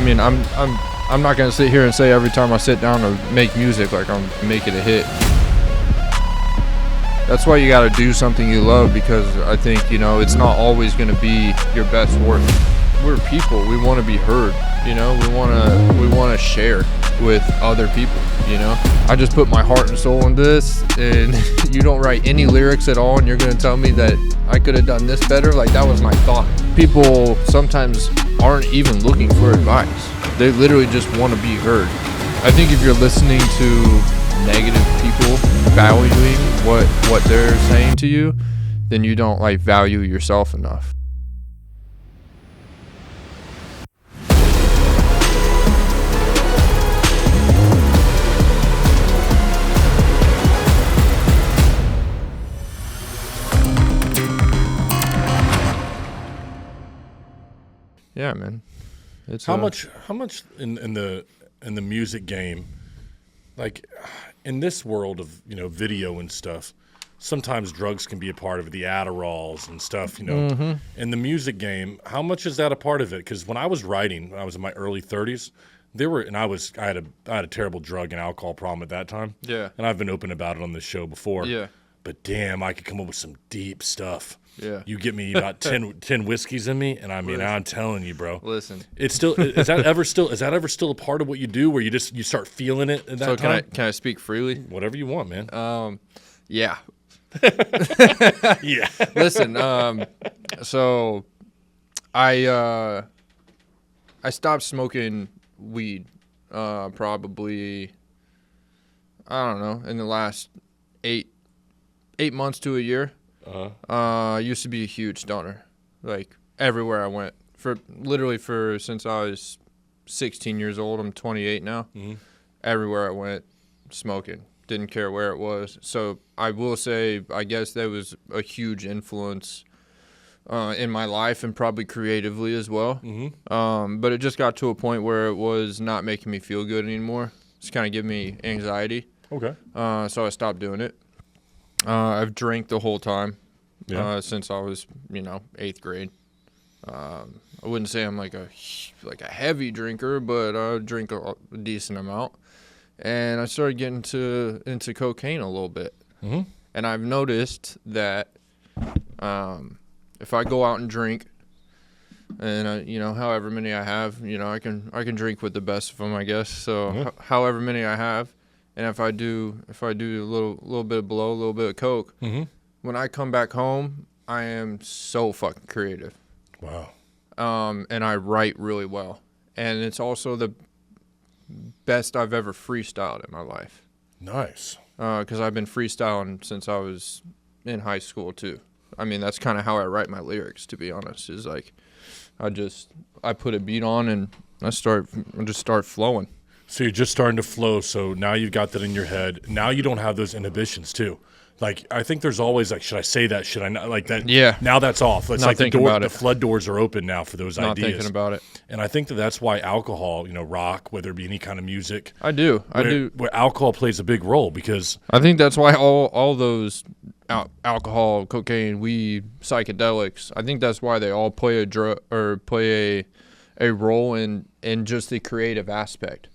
mean, I'm not gonna sit here and say every time I sit down to make music like I'm making a hit. That's why you gotta do something you love, because I think, you know, it's not always gonna be your best work. We're people. We want to be heard. You know, we want to share with other people. You know, I just put my heart and soul into this, and you don't write any lyrics at all, and you're gonna tell me that I could have done this better. Like, that was my thought. People sometimes aren't even looking for advice. They literally just want to be heard. I think if you're listening to negative people valuing what they're saying to you, then you don't like value yourself enough. Yeah, man. It's how much in the music game, like in this world of, you know, video and stuff, sometimes drugs can be a part of it, the Adderalls and stuff, you know. Mm-hmm. In the music game, how much is that a part of it? Because when I was writing, when I was in my early 30s, I had a terrible drug and alcohol problem at that time. Yeah. And I've been open about it on this show before. Yeah. But damn, I could come up with some deep stuff. Yeah. You get me about 10 whiskeys in me, and I mean, I'm telling you, bro. Listen. It's still is that ever still a part of what you do, where you start feeling it at that time? Can I speak freely? Whatever you want, man. Yeah. Yeah. Listen, so I stopped smoking weed probably, I don't know, in the last 8 months to a year. I used to be a huge stoner, like everywhere I went, since I was 16 years old. I'm 28 now. Mm-hmm. Everywhere I went, smoking. Didn't care where it was. So I will say, I guess that was a huge influence in my life, and probably creatively as well. Mm-hmm. But it just got to a point where it was not making me feel good anymore. It's kind of giving me anxiety. Okay. So I stopped doing it. I've drank the whole time since I was, 8th grade. I wouldn't say I'm like a heavy drinker, but I drink a decent amount. And I started getting into cocaine a little bit. Mm-hmm. And I've noticed that if I go out and drink, and however many I have, I can drink with the best of them, I guess. So however many I have. And if I do a little bit of blow, a little bit of coke, mm-hmm. when I come back home, I am so fucking creative. Wow. And I write really well. And it's also the best I've ever freestyled in my life. Nice. Because I've been freestyling since I was in high school too. I mean, that's kind of how I write my lyrics, to be honest. Is like, I put a beat on and I just start flowing. So you're just starting to flow. So now you've got that in your head. Now you don't have those inhibitions too. Like, I think there's always like, should I say that? Should I not? Like that. Yeah. Now that's off. It's Not like thinking about the it. flood doors are open now for those Not ideas. thinking about it. And I think that's why alcohol, rock, whether it be any kind of music. I do. Where alcohol plays a big role, because I think that's why all those alcohol, cocaine, weed, psychedelics, I think that's why they all play a role in just the creative aspect,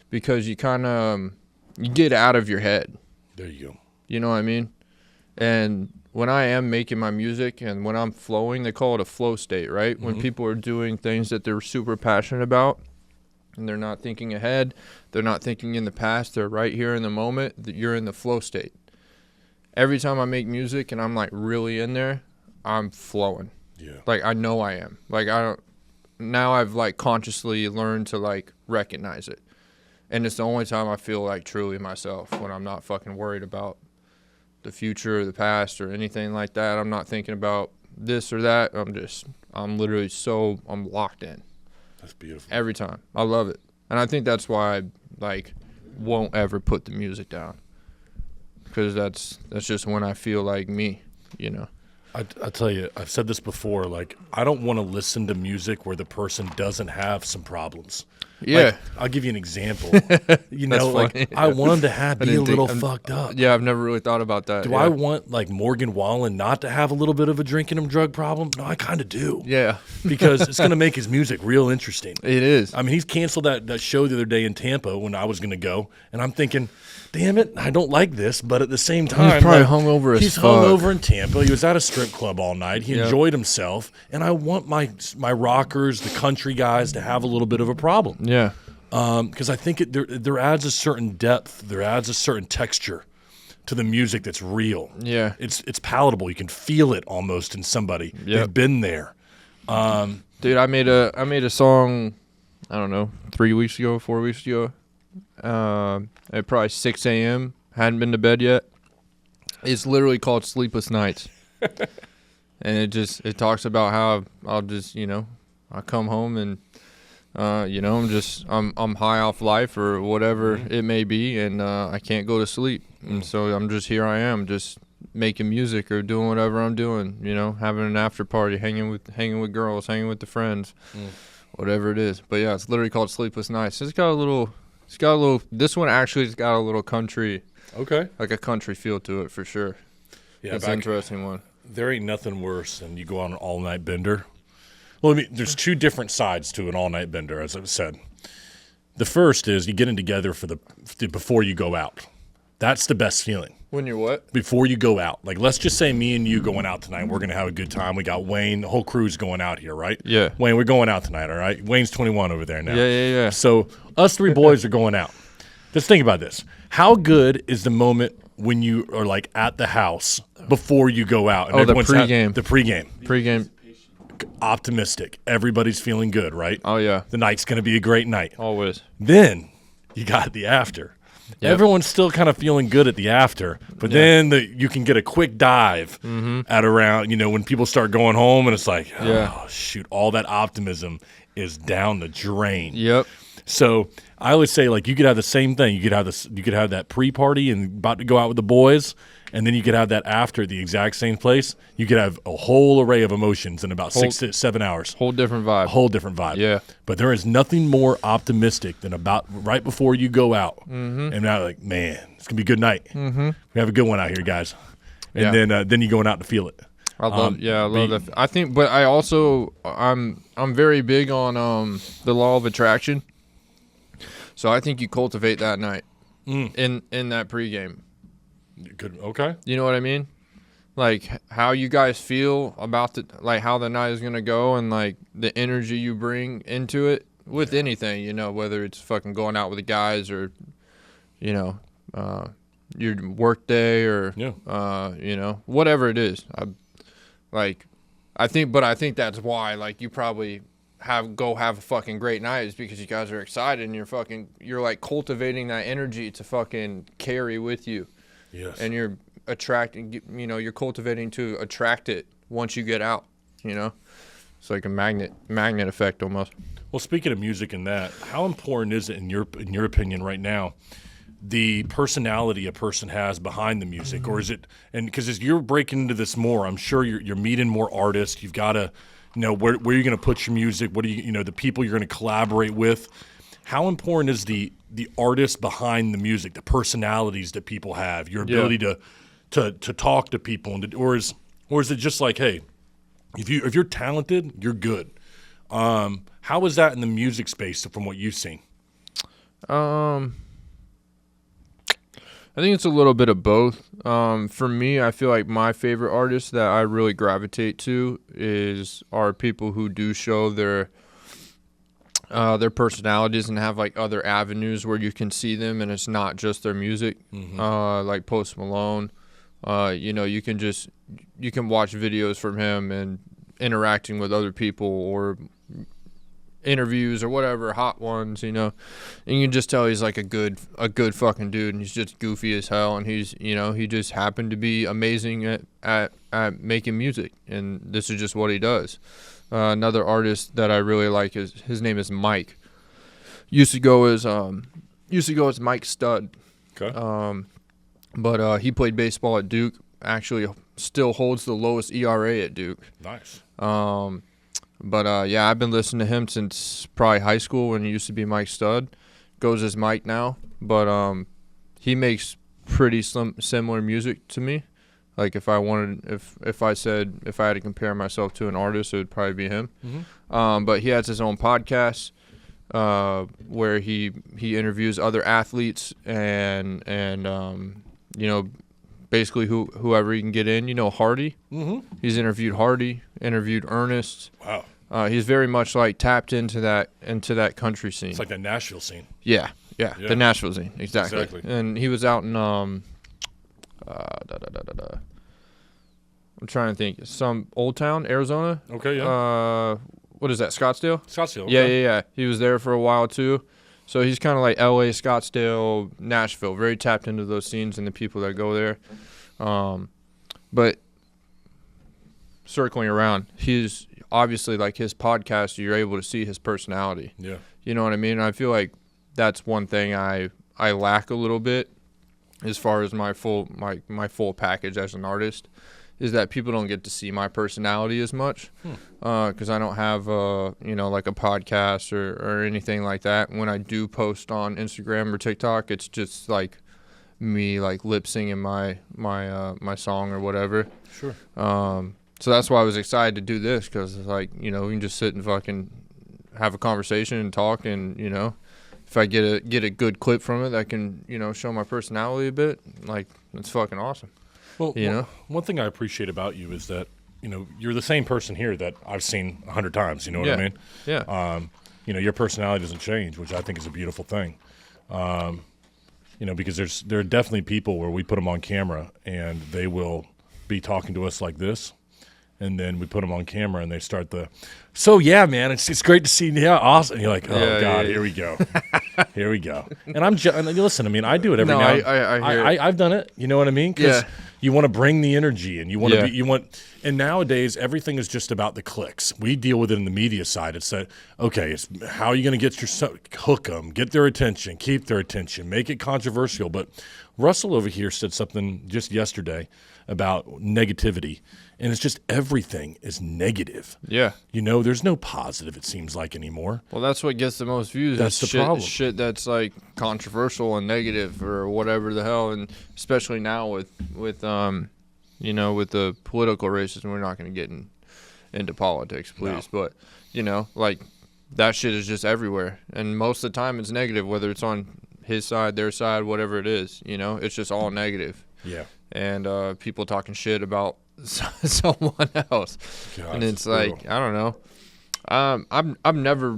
because you kind of you get out of your head. There you go. You know what I mean? And when I am making my music and when I'm flowing, they call it a flow state, right? Mm-hmm. When people are doing things that they're super passionate about and they're not thinking ahead, they're not thinking in the past, they're right here in the moment, you're in the flow state. Every time I make music and I'm like really in there, I'm flowing. Yeah. Like, I know I am. Like, now I've like consciously learned to like recognize it. And it's the only time I feel like truly myself, when I'm not fucking worried about the future or the past or anything like that. I'm not thinking about this or that. I'm literally I'm locked in. That's beautiful. Every time. I love it. And I think that's why I like won't ever put the music down. Because that's just when I feel like me, I tell you, I've said this before, like, I don't want to listen to music where the person doesn't have some problems. Yeah. Like, I'll give you an example. You know, That's like funny. I want him to be a little I'm- fucked up. Yeah, I've never really thought about that. Do yeah. I want like Morgan Wallen not to have a little bit of a drinking and drug problem? No, I kind of do. Yeah, Because it's going to make his music real interesting. it is. I mean, he's canceled that show the other day in Tampa when I was going to go, and I'm thinking, damn it, I don't like this, but at the same time, probably like, hungover as he's fuck. hungover in Tampa. He was at a strip club all night. He Yep. enjoyed himself, and I want my rockers, the country guys, to have a little bit of a problem. Yeah, Because I think there adds a certain depth, there adds a certain texture to the music that's real. yeah. It's palatable. You can feel it almost in somebody. Yep. They've been there. Dude, I made a song, I don't know, 3 weeks ago, 4 weeks ago, at probably 6 a.m. Hadn't been to bed yet. It's literally called Sleepless Nights. And it talks about how I'll just, I come home and, I'm high off life or whatever it may be, and I can't go to sleep. And so I'm just, here I am, just making music or doing whatever I'm doing, having an after party, hanging with girls, hanging with the friends, whatever it is. But yeah, it's literally called Sleepless Nights. This one actually has got a little country, Okay. like a country feel to it for sure. Yeah, It's an interesting one. there ain't nothing worse than you go on an all-night bender. Well, I mean, there's two different sides to an all-night bender, as I've said. The first is you getting together before you go out. That's the best feeling. When you're what? Before you go out. Like, let's just say me and you going out tonight. We're going to have a good time. We got Wayne. The whole crew's going out here, right? Yeah. Wayne, we're going out tonight, all right? Wayne's 21 over there now. Yeah. So us three boys are going out. Just think about this. How good is the moment when you are, like, at the house before you go out? And Oh, the everyone's pregame. The pregame. Pre-game. Optimistic. Everybody's feeling good, right? Oh, yeah. The night's going to be a great night. Always. Then you got the after. Yep. Everyone's still kind of feeling good at the after, but then you can get a quick dive at around, when people start going home and it's like, oh, Yeah. shoot, all that optimism is down the drain. Yep. So I always say, like, you could have the same thing. You could have that pre-party and about to go out with the boys, and then you could have that after at the exact same place. You could have a whole array of emotions in about 6 to 7 hours. Whole different vibe. A whole different vibe. Yeah. But there is nothing more optimistic than about right before you go out. Mm-hmm. And now, like, man, it's going to be a good night. Mm-hmm. We have a good one out here, guys. And then you're going out to feel it. I love that. I think, but I also, I'm very big on the law of attraction. So I think you cultivate that night in that pregame. Good. Okay. You know what I mean? Like how you guys feel about how the night is gonna go, and like the energy you bring into it with anything. Whether it's fucking going out with the guys or, your work day or whatever it is. I think that's why like you probably have a fucking great night is because you guys are excited and you're like cultivating that energy to fucking carry with you. Yes. And you're attracting, you're cultivating to attract it once you get out, It's like a magnet effect almost. Well, speaking of music and that, how important is it in your opinion right now, the personality a person has behind the music, or is it? And because as you're breaking into this more, I'm sure you're meeting more artists. You've got to, where you're going to put your music. What do the people you're going to collaborate with? How important is the artist behind the music, the personalities that people have, your ability to talk to people, or is it just like, hey, if you're talented, you're good? How is that in the music space from what you've seen? I think it's a little bit of both. For me, I feel like my favorite artists that I really gravitate to are people who do show their personalities and have like other avenues where you can see them and it's not just their music. Like Post Malone, you can watch videos from him and interacting with other people or interviews or whatever, hot ones, and you can just tell he's like a good fucking dude, and he's just goofy as hell, and he's he just happened to be amazing at making music, and this is just what he does. Another artist that I really like his name is Mike. Used to go as Mike Stud. Okay. But he played baseball at Duke. Actually, still holds the lowest ERA at Duke. Nice. But yeah, I've been listening to him since probably high school when he used to be Mike Stud. Goes as Mike now, but he makes pretty similar music to me. Like if I had to compare myself to an artist, it would probably be him. Mm-hmm. But he has his own podcast where he interviews other athletes and basically whoever he can get in. Hardy. Mm-hmm. He's interviewed Hardy, interviewed Ernest. Wow. He's very much like tapped into that country scene. It's like the Nashville scene. Yeah, the Nashville scene, exactly. And he was out in I'm trying to think, some Old Town, Arizona. Okay, yeah. What is that, Scottsdale? Scottsdale. Okay. Yeah. He was there for a while too. So he's kind of like L.A., Scottsdale, Nashville, very tapped into those scenes and the people that go there. But circling around, he's obviously like his podcast, you're able to see his personality. Yeah. You know what I mean? I feel like that's one thing I lack a little bit as far as my full package as an artist, is that people don't get to see my personality as much because I don't have like a podcast or anything like that. When I do post on Instagram or TikTok, it's just like me like lip singing my song or whatever. Sure. So that's why I was excited to do this, because it's like, we can just sit and fucking have a conversation and talk, and if I get a good clip from it that can show my personality a bit, like, it's fucking awesome. Well, one thing I appreciate about you is that you're the same person here that I've seen 100 times. You know what I mean? Yeah. Your personality doesn't change, which I think is a beautiful thing. Because there are definitely people where we put them on camera and they will be talking to us like this. And then we put them on camera, and they start so yeah, man, it's great to see you. Yeah, awesome. And you're like, oh God, here we go, here we go. And listen. I mean, I do it every now. I've done it. You know what I mean? Because you want to bring the energy, and you want to be. And nowadays, everything is just about the clicks. We deal with it in the media side. It's that it's how are you going to get hook them, get their attention, keep their attention, make it controversial. But Russell over here said something just yesterday about negativity. And it's just everything is negative. Yeah. There's no positive, it seems like, anymore. Well, that's what gets the most views. That's the problem. Shit that's like controversial and negative or whatever the hell. And especially now with the political races, and we're not going to get into politics, please. No. But, like, that shit is just everywhere. And most of the time it's negative, whether it's on his side, their side, whatever it is. It's just all negative. Yeah. And people talking shit about someone else. God, and it's like, I don't know. I've never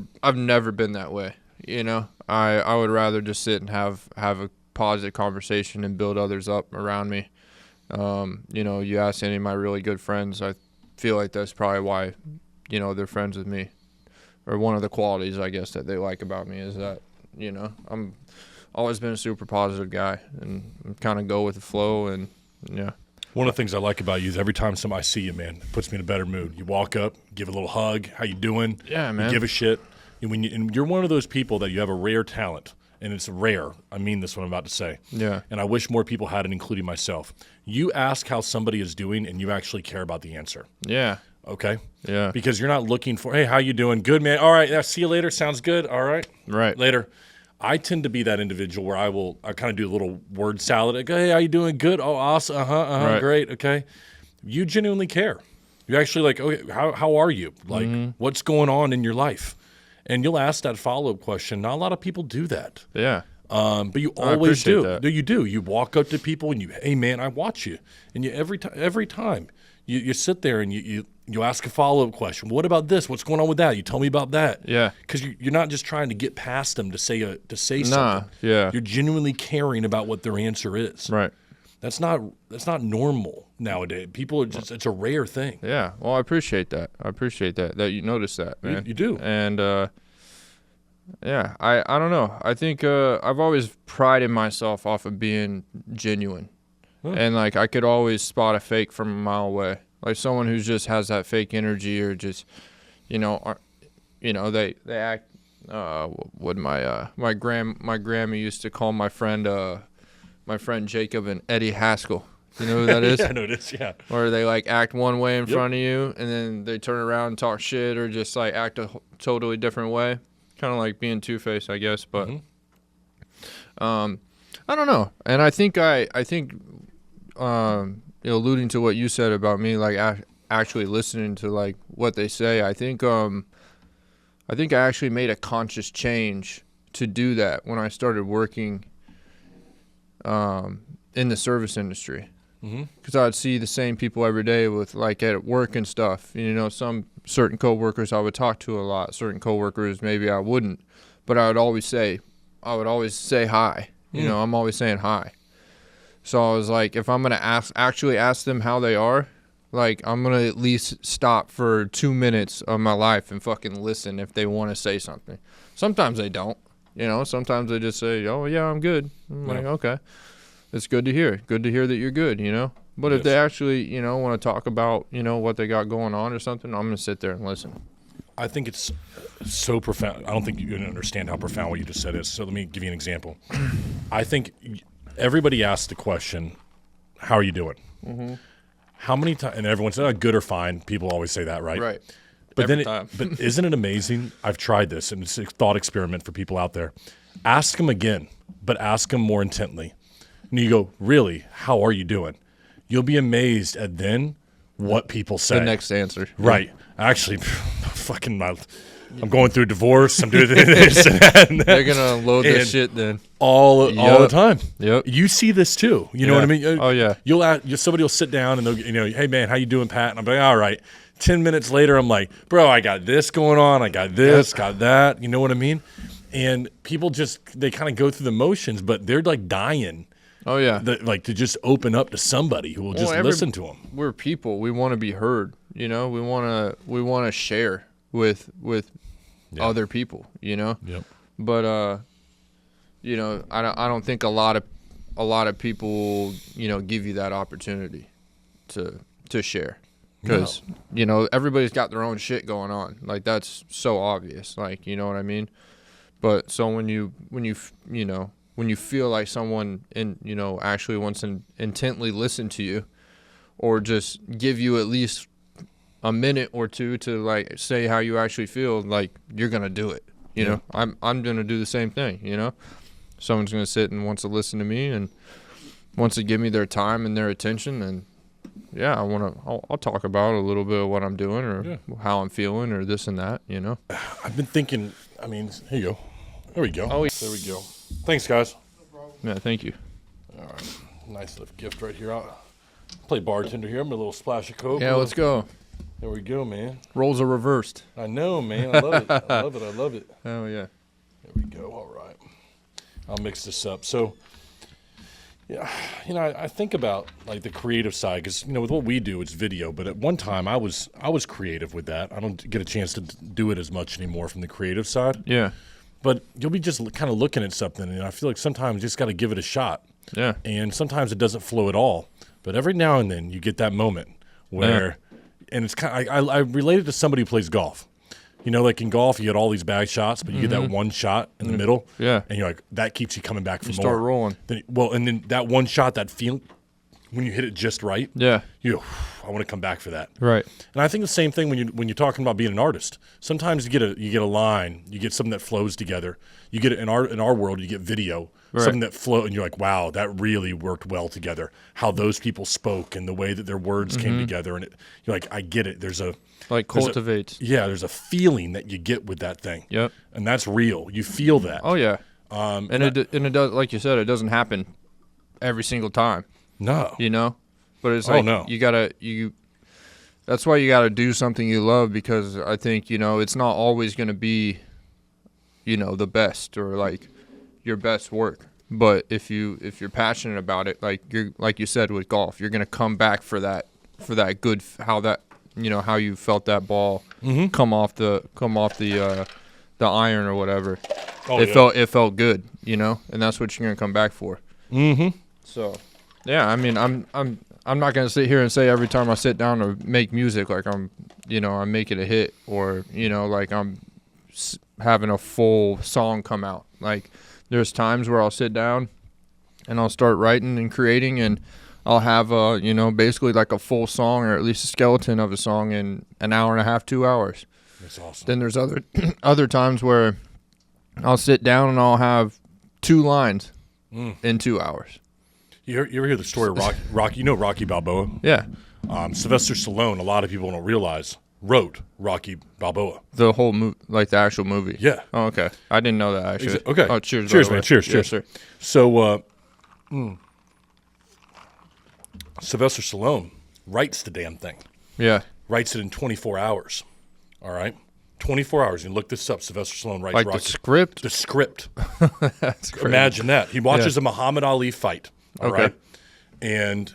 been that way. I would rather just sit and have a positive conversation and build others up around me. You ask any of my really good friends, I feel like that's probably why, they're friends with me, or one of the qualities, I guess, that they like about me is that, I'm always been a super positive guy and kind of go with the flow. And one of the things I like about you is every time I see you, man, it puts me in a better mood. You walk up, give a little hug. How you doing? Yeah, man. You give a shit. And you're one of those people that you have a rare talent, and it's rare. I mean this, what I'm about to say. Yeah. And I wish more people had it, including myself. You ask how somebody is doing, and you actually care about the answer. Yeah. Okay? Yeah. Because you're not looking for, hey, how you doing? Good, man. All right, see you later. Sounds good. All right. Right. Later. I tend to be that individual where I kind of do a little word salad. I go, hey, how you doing? Good. Oh, awesome. Right. Great. Okay. You genuinely care. You're actually like, okay, how are you? Like, what's going on in your life? And you'll ask that follow-up question. Not a lot of people do that. Yeah. But you always do. That. No, you do. You walk up to people and hey, man, I watch you. And you every time you sit there and you ask a follow-up question. What about this? What's going on with that? You tell me about that. Yeah. Because you're not just trying to get past them to say something. Nah. Yeah. You're genuinely caring about what their answer is. Right. That's not normal nowadays. People are just, it's a rare thing. Yeah. Well, I appreciate that. That you notice that, man. You do. And yeah, I don't know. I think I've always prided myself off of being genuine. And like I could always spot a fake from a mile away. Like someone who just has that fake energy, or just, they act. What my grandma used to call my friend Jacob and Eddie Haskell. You know who that is? Yeah, I know it is. Yeah. Or they like act one way in Yep. front of you, and then they turn around and talk shit, or just like act a totally different way. Kind of like being Two-Face, I guess. But I don't know. And I think alluding to what you said about me, like actually listening to like what they say, I think I actually made a conscious change to do that when I started working in the service industry. Because I'd see the same people every day with like at work and stuff. You know, some certain coworkers I would talk to a lot. Certain coworkers maybe I wouldn't, but I would always say hi. You know, I'm always saying hi. So I was like, if I'm gonna actually ask them how they are, like I'm gonna at least stop for 2 minutes of my life and fucking listen if they want to say something. Sometimes they don't. You know, sometimes they just say, "Oh yeah, I'm good." I'm like, okay. It's good to hear. Good to hear that you're good, you know? But if they actually, you know, want to talk about, you know, what they got going on or something, I'm going to sit there and listen. I think it's so profound. I don't think you understand how profound what you just said is. So let me give you an example. I think everybody asks the question, how are you doing? How many times, and everyone says, good or fine. People always say that, right? Right. But Every time. But isn't it amazing? I've tried this, and it's a thought experiment for people out there. Ask them again, but ask them more intently. And you go, really, how are you doing? You'll be amazed at then what people say. The next answer. Right. Actually, I'm going through a divorce. I'm doing this and that. And that. They're going to load this shit then. All the time. Yep. You see this too. You know what I mean? Oh, yeah. Somebody will sit down and they'll, you know, hey, man, how you doing, Pat? And I'm like, all right. 10 minutes later, I'm like, bro, I got this going on. I got this, got that. You know what I mean? And people they kind of go through the motions, but they're like dying. Oh, yeah. To just open up to somebody who will just listen to them. We're people. We want to be heard. You know, we want to share with other people, you know? Yep. But, you know, I don't think a lot of people, you know, give you that opportunity to share. Because, you know, everybody's got their own shit going on. Like, that's so obvious. Like, you know what I mean? But so when you feel like someone actually wants to intently listen to you, or just give you at least a minute or two to like say how you actually feel, like you're gonna do it. You know, I'm gonna do the same thing. You know, someone's gonna sit and wants to listen to me and wants to give me their time and their attention, and yeah, I'll talk about a little bit of what I'm doing or how I'm feeling or this and that. You know, I've been thinking. I mean, here you go. There we go. Oh, there we go. Thanks, guys. Yeah, thank you. All right, nice little gift right here. I'll play bartender here. I'm a little splash of Coke. Yeah, let's go. There we go, man. Roles are reversed. I know, man. I love it. I love it. I love it. Oh yeah. There we go. All right. I'll mix this up. So, yeah, you know, I think about like the creative side because you know with what we do, it's video. But at one time, I was creative with that. I don't get a chance to do it as much anymore from the creative side. Yeah. But you'll be just kind of looking at something, and I feel like sometimes you just got to give it a shot. Yeah. And sometimes it doesn't flow at all. But every now and then you get that moment where, and it's kind of, I relate it to somebody who plays golf. You know, like in golf, you get all these bad shots, but you get that one shot in the middle. Yeah. And you're like, that keeps you coming back for more. Start rolling. And then that one shot, that feeling, when you hit it just right, Yeah. you go, I want to come back for that. Right. And I think the same thing when you're talking about being an artist. Sometimes you get a line, you get something that flows together. You get it in our world, you get video, something that flow, and you're like, wow, that really worked well together. How those people spoke and the way that their words came together, and you're like, I get it. There's a cultivates. there's a feeling that you get with that thing. Yep. And that's real. You feel that. Oh yeah. It does, like you said, it doesn't happen every single time. No. You know, but it's like that's why you gotta do something you love, because I think, you know, it's not always gonna be, you know, the best or like your best work. But if you're passionate about it, like you said with golf, you're gonna come back for that good, how you felt that ball come off the iron or whatever. It felt good, you know, and that's what you're gonna come back for. So, yeah, I mean, I'm not gonna sit here and say every time I sit down to make music like I'm making a hit, or you know, like I'm having a full song come out. Like there's times where I'll sit down and I'll start writing and creating, and I'll have basically like a full song or at least a skeleton of a song in an hour and a half, 2 hours. That's awesome. Then there's other times where I'll sit down and I'll have 2 lines in 2 hours. You ever hear the story of Rocky? You know Rocky Balboa? Yeah. Sylvester Stallone, a lot of people don't realize, wrote Rocky Balboa. The whole like the actual movie. Yeah. Oh, okay. I didn't know that actually. Okay. Oh, cheers. Cheers, by the man. way. Cheers. Yes, Cheers. sir. So, Sylvester Stallone writes the damn thing. Yeah. Writes it in 24 hours. All right? 24 hours. You can look this up. Sylvester Stallone writes Like Rocky. the script. The script. That's crazy. Imagine that. He watches a Muhammad Ali fight. All right? And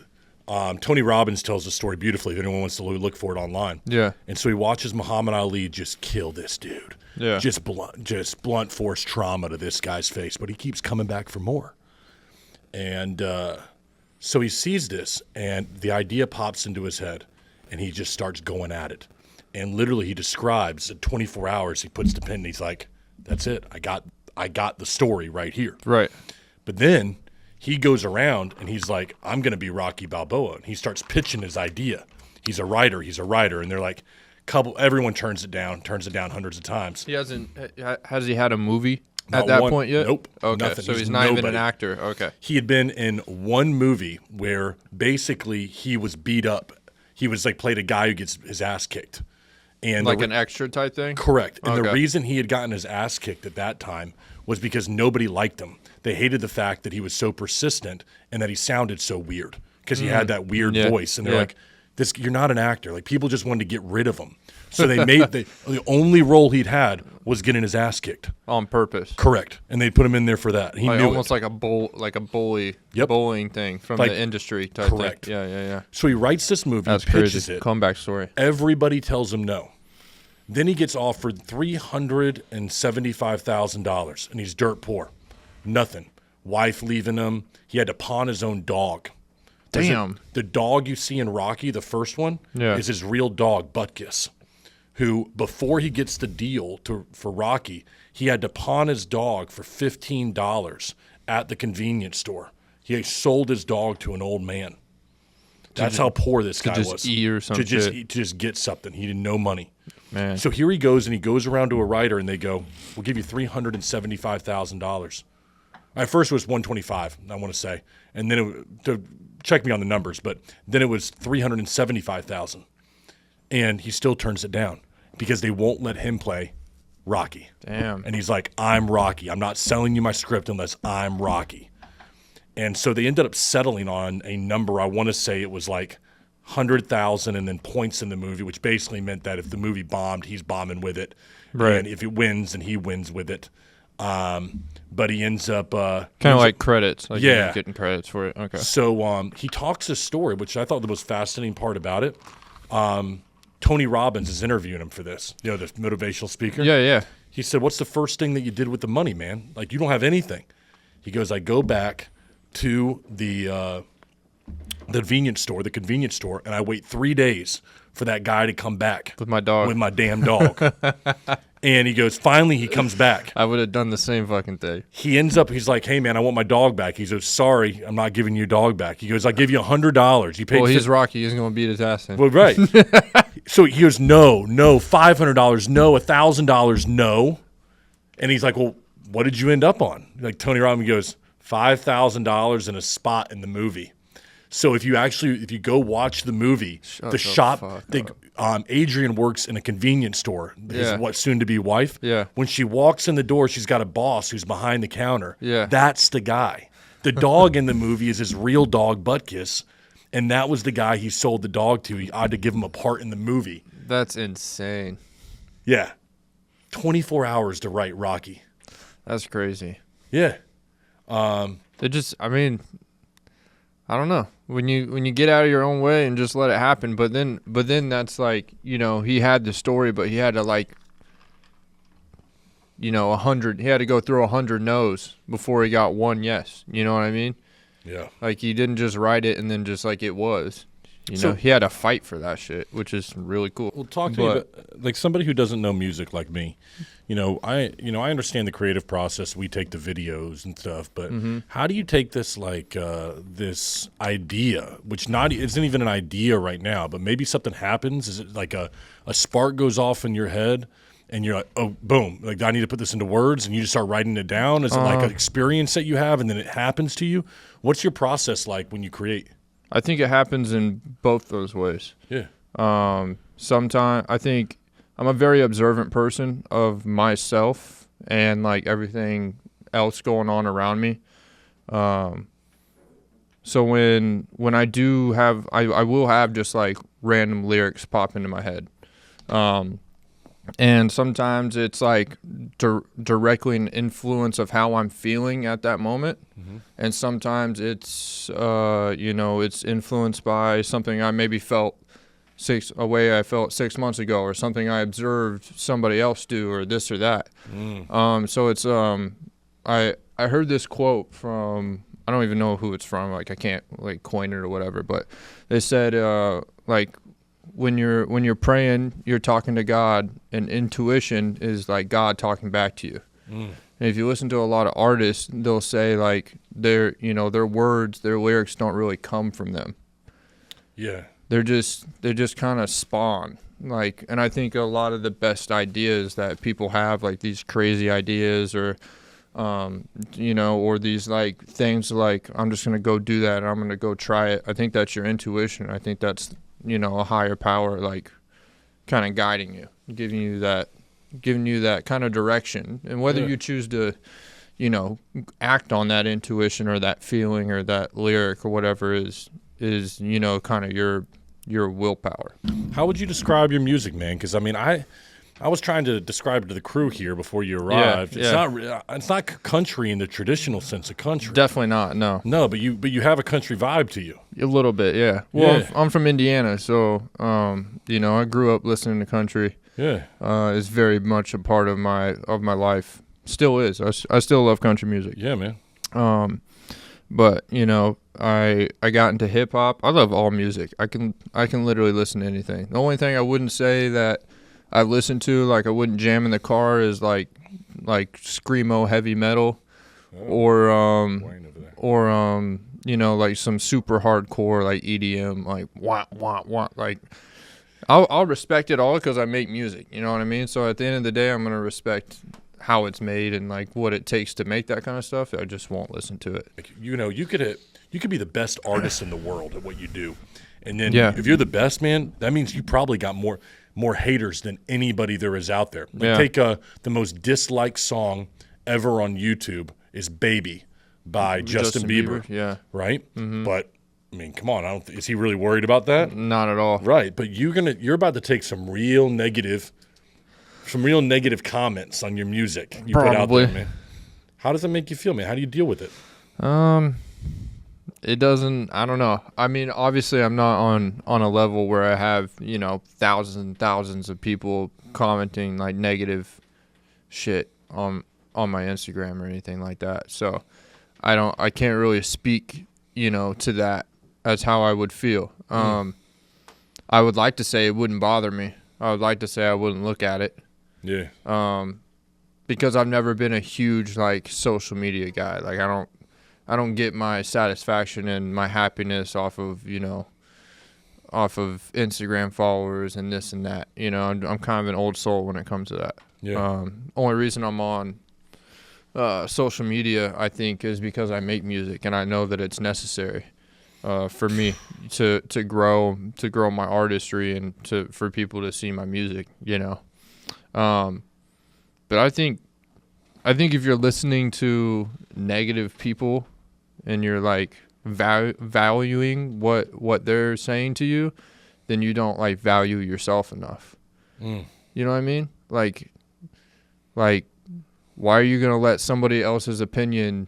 Tony Robbins tells the story beautifully. If anyone wants to look for it online. Yeah. And so he watches Muhammad Ali just kill this dude. Yeah. Just blunt force trauma to this guy's face. But he keeps coming back for more. And so he sees this, and the idea pops into his head, and he just starts going at it. And literally he describes in 24 hours, he puts the pen, and he's like, that's it. I got the story right here. Right. But then he goes around, and he's like, I'm going to be Rocky Balboa. And he starts pitching his idea. He's a writer. And they're like, everyone turns it down hundreds of times. Has he had a movie Not at that one. point yet? Nope. Okay. Nothing. So He's he's not even an nobody. actor. Okay. He had been in one movie where basically he was beat up. He was like played a guy who gets his ass kicked. And Like an extra type thing? correct. And the Okay. reason he had gotten his ass kicked at that time was because nobody liked him. They hated the fact that he was so persistent and that he sounded so weird because he had that weird Yeah. voice. And they're Yeah. like, you're not an actor. Like people just wanted to get rid of him. So they made the only role he'd had was getting his ass kicked. On purpose. Correct. And they put him in there for that. He Like, knew almost it. like a bullying thing from Like- the industry type correct. thing. Yeah. So he writes this movie, That's pitches crazy. it. Comeback story. Everybody tells him no. Then he gets offered $375,000, and he's dirt poor. Nothing. Wife leaving him. He had to pawn his own dog. Damn. The dog you see in Rocky, the first one, Yeah. is his real dog, Butkus, who, before he gets the deal for Rocky, he had to pawn his dog for $15 at the convenience store. He sold his dog to an old man. That's how poor this guy just was. eat or some to just shit. eat, to just get something. He had no money. Man. So here he goes, and he goes around to a writer, and they go, "We'll give you $375,000." At first, it was $125,000, I want to say, and then to check me on the numbers, but then it was $375,000, and he still turns it down because they won't let him play Rocky. Damn. And he's like, "I'm Rocky. I'm not selling you my script unless I'm Rocky." And so they ended up settling on a number. I want to say it was like 100,000 and then points in the movie, which basically meant that if the movie bombed, he's bombing with it. Right. And if it wins, then he wins with it. But he ends up Kind of like credits. Like Yeah. you're getting credits for it. Okay. So he talks his story, which I thought the most fascinating part about it. Tony Robbins is interviewing him for this. You know, the motivational speaker. Yeah. He said, "What's the first thing that you did with the money, man? Like, you don't have anything." He goes, "I go back to the convenience store, and I wait 3 days for that guy to come back With my dog. with my damn dog." And he goes, finally, he comes back. I would have done the same fucking thing. He ends up, he's like, "Hey, man, I want my dog back." He goes, "Sorry, I'm not giving you your dog back." He goes, "I'll give you $100. You paid Well, he's Rocky. He's going to beat his ass then. Well, right. So he goes, no, $500, no, $1,000, no. And he's like, "Well, what did you end up on?" Like Tony Robbins goes, $5,000 in a spot in the movie. So if you go watch the movie, the shop, Adrian works in a convenience store. His Yeah. soon to be wife. Yeah. When she walks in the door, she's got a boss who's behind the counter. Yeah. That's the guy. The dog in the movie is his real dog, Butkus. And that was the guy he sold the dog to. He had to give him a part in the movie. That's insane. Yeah. 24 hours to write Rocky. That's crazy. Yeah. It just, I mean, I don't know. When you get out of your own way and just let it happen, but then that's like, you know, he had the story, but he had to like, you know, 100. He had to go through 100 no's before he got one yes. You know what I mean? Yeah. Like he didn't just write it and then just like it was. You So- know, he had to fight for that shit, which is really cool. Well, talk to me about, like, somebody who doesn't know music like me. I understand the creative process. We take the videos and stuff, but how do you take this, like, this idea, which isn't even an idea right now, but maybe something happens? Is it like a spark goes off in your head and you're like, oh, boom, like, I need to put this into words, and you just start writing it down? Is it like an experience that you have and then it happens to you? What's your process like when you create? I think it happens in both those ways. Yeah. Sometimes I think I'm a very observant person of myself and like everything else going on around me. So when I do have, I will have just like random lyrics pop into my head. And sometimes it's like directly an influence of how I'm feeling at that moment. And sometimes it's, it's influenced by something I maybe felt a way I felt 6 months ago, or something I observed somebody else do, or this or that. So it's, I heard this quote from, I don't even know who it's from. Like, I can't like coin it or whatever, but they said, like, when you're praying, you're talking to God, and intuition is like God talking back to you. And if you listen to a lot of artists, they'll say like their words, their lyrics don't really come from them. Yeah. They just kind of spawn. Like, and I think a lot of the best ideas that people have, like these crazy ideas, or or these like things like, I'm just gonna go do that, and I'm gonna go try it. I think that's your intuition. I think that's a higher power, like, kind of guiding you, giving you that kind of direction. And whether you choose to, act on that intuition or that feeling or that lyric or whatever is kind of your willpower. How would you describe your music, man? Because I mean, I was trying to describe it to the crew here before you arrived. It's not country in the traditional sense of country. Definitely not. No. No, but you have a country vibe to you. A little bit, yeah. Well, I'm from Indiana, so I grew up listening to country. Yeah. It's very much a part of my life. Still is. I still love country music. Yeah, man. But I got into hip hop. I love all music. I can literally listen to anything. The only thing I wouldn't say that I listen to, like, I wouldn't jam in the car, is like screamo heavy metal, or like some super hardcore like EDM, like wah wah wah. Like, I'll respect it all because I make music. You know what I mean? So at the end of the day, I'm gonna respect how it's made and like what it takes to make that kind of stuff. I just won't listen to it. Like, you could be the best artist in the world at what you do, and then if you're the best, man, that means you probably got more haters than anybody there is out there. Like, take the most disliked song ever on YouTube is "Baby" by Justin Bieber. Yeah. Right. But I mean, come on, is he really worried about that? Not at all. Right. But you're about to take some real negative comments on your music you put out there, man. How does it make you feel, man? How do you deal with it? It doesn't, I don't know. I mean, obviously I'm not on a level where I have, thousands and thousands of people commenting like negative shit on my Instagram or anything like that. So I can't really speak, to that as how I would feel. I would like to say it wouldn't bother me. I would like to say I wouldn't look at it. Yeah. Because I've never been a huge like social media guy. Like, I don't get my satisfaction and my happiness off of Instagram followers and this and that. I'm kind of an old soul when it comes to that. Yeah. Only reason I'm on social media, I think, is because I make music and I know that it's necessary for me to grow my artistry and for people to see my music. But I think if you're listening to negative people and you're like valuing what they're saying to you, then you don't like value yourself enough. You know what I mean? Like why are you gonna let somebody else's opinion,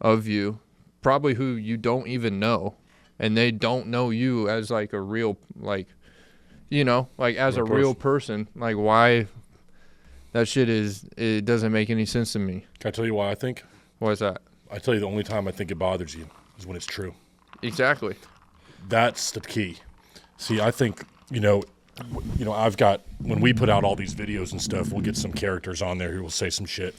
of you, probably who you don't even know, and they don't know you as like a real as a real person, like why? That shit it doesn't make any sense to me. Can I tell you why I think? Why is that? I tell you, the only time I think it bothers you is when it's true. Exactly. that's the key. See, I think, I've got, when we put out all these videos and stuff, we'll get some characters on there who will say some shit.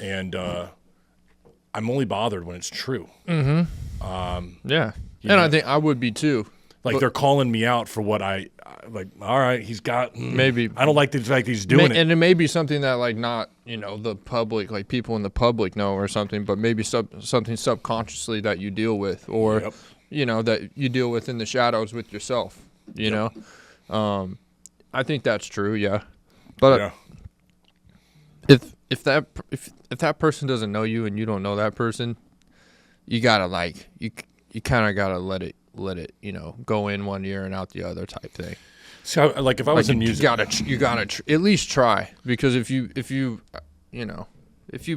And I'm only bothered when it's true. Mm-hmm. Yeah. And I think I would be too. Like, they're calling me out for what I like. All right, he's got maybe. I don't like the fact he's doing it, and it may be something that like not the public, like people in the public know or something, but maybe something subconsciously that you deal with, or that you deal with in the shadows with yourself. I think that's true. Yeah, but if that person doesn't know you and you don't know that person, you gotta you kind of gotta let it go in one ear and out the other type thing. So if I was in music, you gotta at least try, because if you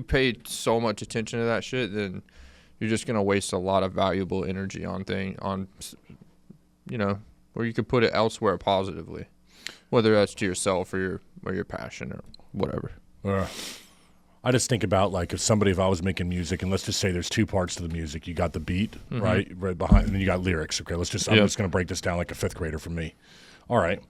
paid so much attention to that shit, then you're just gonna waste a lot of valuable energy on where you could put it elsewhere positively, whether that's to yourself or your passion or whatever. I just think about if I was making music, and let's just say there's two parts to the music. You got the beat, right behind, and then you got lyrics. Okay, I'm just going to break this down like a fifth grader for me. All right.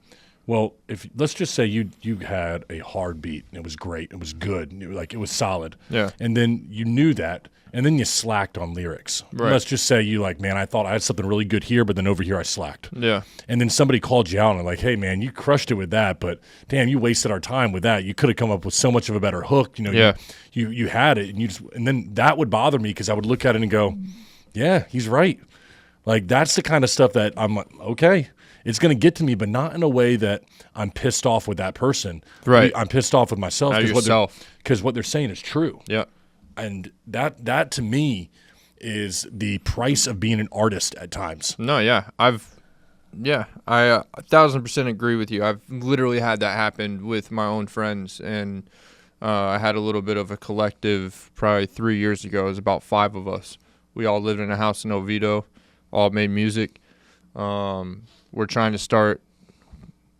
Well, let's just say you had a hard beat and it was great, it was good, and it was solid. Yeah. And then you knew that, and then you slacked on lyrics. Right. Let's just say you man, I thought I had something really good here, but then over here I slacked. Yeah. And then somebody called you out and hey man, you crushed it with that, but damn, you wasted our time with that. You could have come up with so much of a better hook. You had it, and then that would bother me, because I would look at it and go, yeah, he's right. That's the kind of stuff that I'm like, okay. It's going to get to me, but not in a way that I'm pissed off with that person. Right. I'm pissed off with myself because what they're saying is true. Yeah. And that to me is the price of being an artist at times. No, yeah. I 1,000% agree with you. I've literally had that happen with my own friends, and I had a little bit of a collective probably 3 years ago. It was about 5 of us. We all lived in a house in Oviedo, all made music. We're trying to start,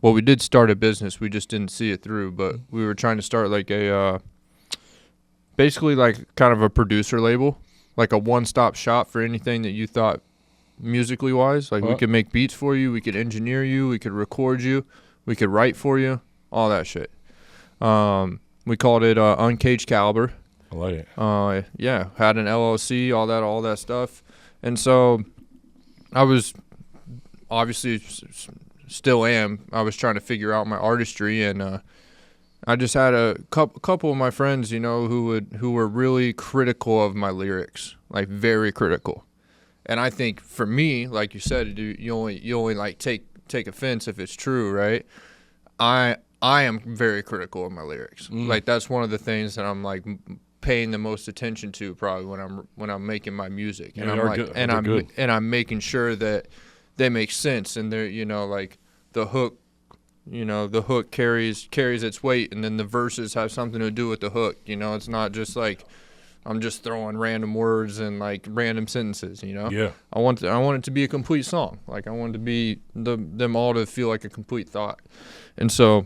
well, we did start a business. We just didn't see it through, but we were trying to start basically kind of a producer label, like a one-stop shop for anything that you thought musically wise. We could make beats for you, we could engineer you, we could record you, we could write for you, all that shit. We called it Uncaged Caliber. I like it. Had an LLC, all that stuff. And so I was obviously still am. I was trying to figure out my artistry, and I just had a couple of my friends, who were really critical of my lyrics, very critical. And I think for me, like you said, you only take offense if it's true, right? I am very critical of my lyrics. That's one of the things that I'm paying the most attention to probably when I'm making my music, and I'm making sure that they make sense, and they're the hook, the hook carries its weight, and then the verses have something to do with the hook. It's not just I'm just throwing random words and random sentences. Yeah. I want it to be a complete song. I want it to be them all to feel like a complete thought. And so,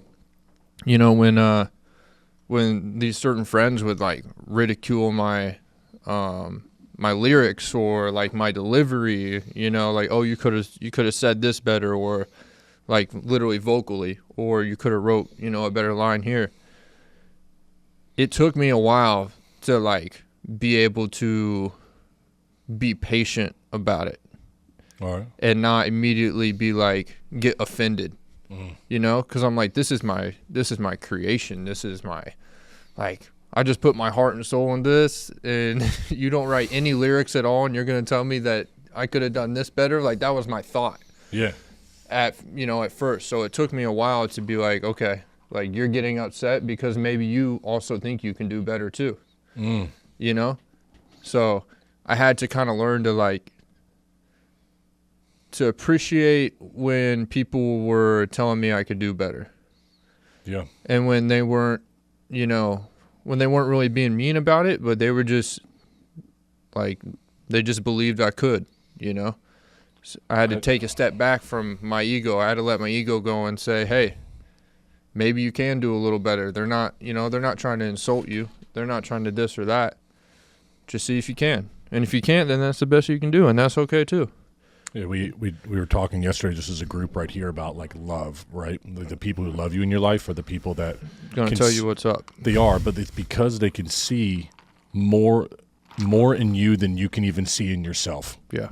when these certain friends would ridicule my my lyrics or my delivery, oh, you could have said this better, or literally vocally, or you could have wrote a better line here. It took me a while to be able to be patient about it. All right. And not immediately be get offended. Because I'm this is my creation, this is my I just put my heart and soul in this, and you don't write any lyrics at all, and you're going to tell me that I could have done this better? That was my thought. Yeah. At first. So it took me a while to be okay, you're getting upset because maybe you also think you can do better too. So I had to kind of learn to appreciate when people were telling me I could do better. Yeah. And when they weren't, when they weren't really being mean about it, but they were just they just believed I could, So I had to take a step back from my ego. I had to let my ego go and say, hey, maybe you can do a little better. They're not, they're not trying to insult you. They're not trying to this or that. Just see if you can. And if you can't, then that's the best you can do, and that's okay too. Yeah, we were talking yesterday just as a group right here about like love, right? The people who love you in your life are the people that Gonna tell you what's up. They are, but it's because they can see more in you than you can even see in yourself. Yeah.